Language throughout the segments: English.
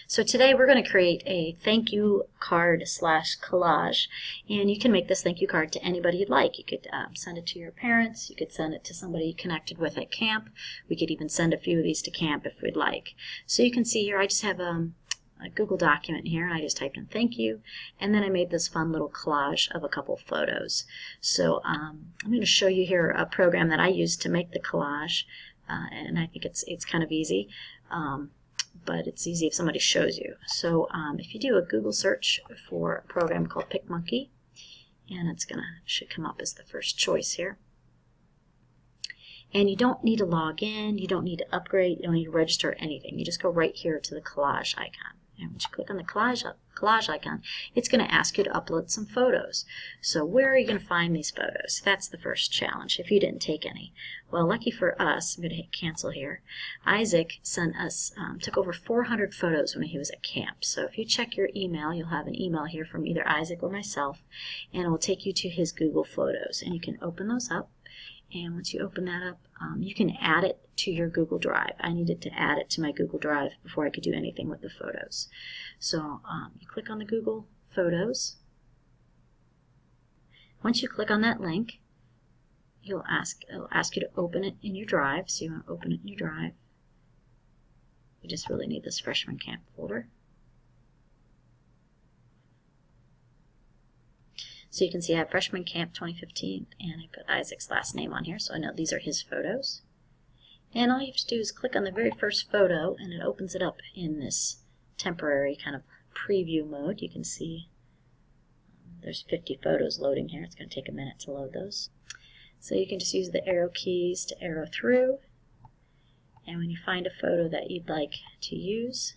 So today we're going to create a thank you card slash collage, and you can make this thank you card to anybody you'd like. You could send it to your parents, you could send it to somebody you connected with at camp, we could even send a few of these to camp if we'd like. So you can see here I just have a Google document here, and I just typed in thank you, and then I made this fun little collage of a couple photos. So I'm going to show you here a program that I used to make the collage, and I think it's kind of easy. But it's easy if somebody shows you. So if you do a Google search for a program called PicMonkey, and it's should come up as the first choice here. And you don't need to log in, you don't need to upgrade, you don't need to register or anything. You just go right here to the collage icon. And once you click on the collage icon, it's going to ask you to upload some photos. So where are you going to find these photos? That's the first challenge, if you didn't take any. Well, lucky for us, I'm going to hit cancel here. Isaac sent us, took over 400 photos when he was at camp. So if you check your email, you'll have an email here from either Isaac or myself, and it will take you to his Google Photos. And you can open those up. And once you open that up, you can add it to your Google Drive. I needed to add it to my Google Drive before I could do anything with the photos. So you click on the Google Photos. Once you click on that link, it'll ask you to open it in your Drive. So you want to open it in your Drive. You just really need this freshman camp folder. So you can see I have Freshman Camp 2015, and I put Isaac's last name on here, so I know these are his photos. And all you have to do is click on the very first photo, and it opens it up in this temporary kind of preview mode. You can see there's 50 photos loading here. It's going to take a minute to load those. So you can just use the arrow keys to arrow through, and when you find a photo that you'd like to use,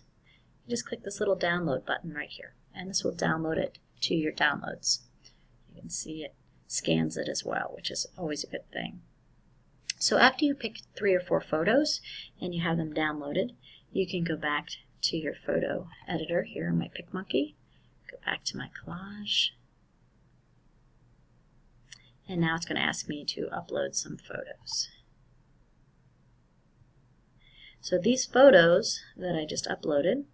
you just click this little download button right here, and this will download it to your downloads. You can see it scans it as well, which is always a good thing. So after you pick 3 or 4 photos and you have them downloaded, you can go back to your photo editor here in my PicMonkey, go back to my collage, and now it's going to ask me to upload some photos. So these photos that I just uploaded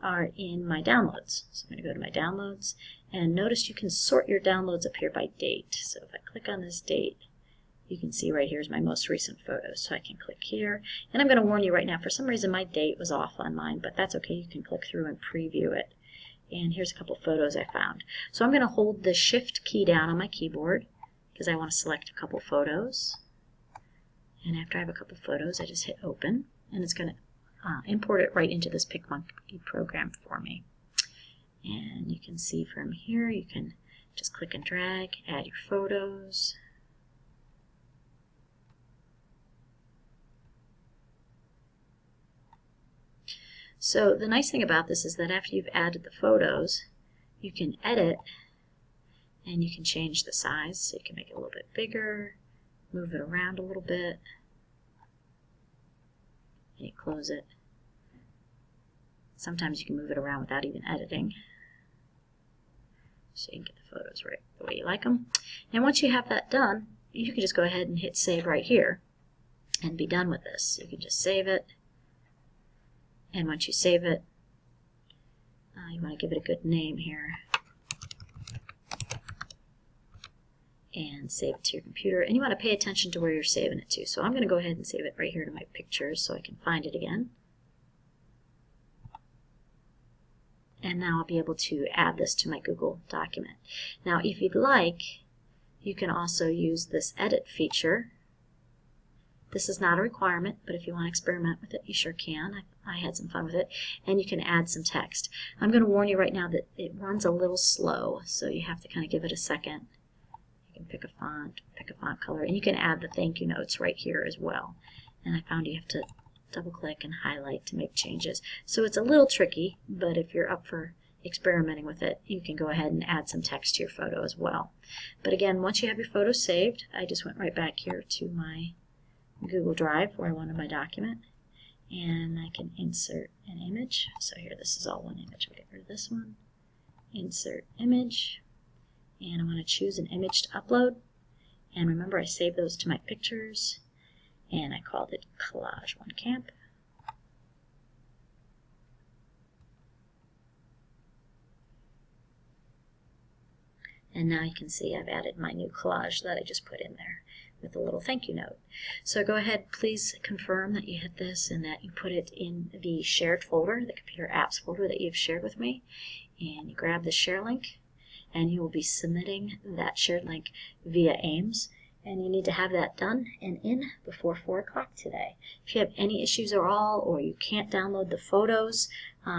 are in my downloads. So I'm going to go to my downloads, and notice you can sort your downloads up here by date. So if I click on this date, you can see right here is my most recent photos. So I can click here, and I'm going to warn you right now, for some reason my date was off on mine, but that's okay. You can click through and preview it. And here's a couple photos I found. So I'm going to hold the Shift key down on my keyboard because I want to select a couple photos. And after I have a couple photos, I just hit open, and it's going to import it right into this PicMonkey program for me. And you can see from here, you can just click and drag, add your photos. So the nice thing about this is that after you've added the photos, you can edit and you can change the size. So you can make it a little bit bigger, move it around a little bit, and you close it. Sometimes you can move it around without even editing, so you can get the photos right the way you like them. And once you have that done, you can just go ahead and hit save right here and be done with this. You can just save it, and once you save it, you want to give it a good name here and save it to your computer, and you want to pay attention to where you're saving it to. So I'm going to go ahead and save it right here to my pictures so I can find it again. And now I'll be able to add this to my Google document. Now if you'd like, you can also use this edit feature. This is not a requirement, but if you want to experiment with it, you sure can. I had some fun with it. And you can add some text. I'm going to warn you right now that it runs a little slow, so you have to kind of give it a second. You can pick a font color, and you can add the thank you notes right here as well. And I found you have to double click and highlight to make changes. So it's a little tricky, but if you're up for experimenting with it, you can go ahead and add some text to your photo as well. But again, once you have your photo saved, I just went right back here to my Google Drive where I wanted my document, and I can insert an image. So here, this is all one image. I'll get rid of this one. Insert image, and I want to choose an image to upload. And remember, I saved those to my pictures, and I called it Collage 1 Camp. And now you can see I've added my new collage that I just put in there with a little thank you note. So go ahead, please confirm that you hit this and that you put it in the shared folder, the computer apps folder that you've shared with me. And you grab the share link, and you will be submitting that shared link via Ames. And you need to have that done and in before 4 o'clock today. If you have any issues at all, or you can't download the photos,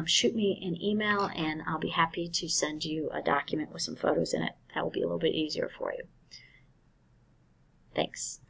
shoot me an email and I'll be happy to send you a document with some photos in it. That will be a little bit easier for you. Thanks.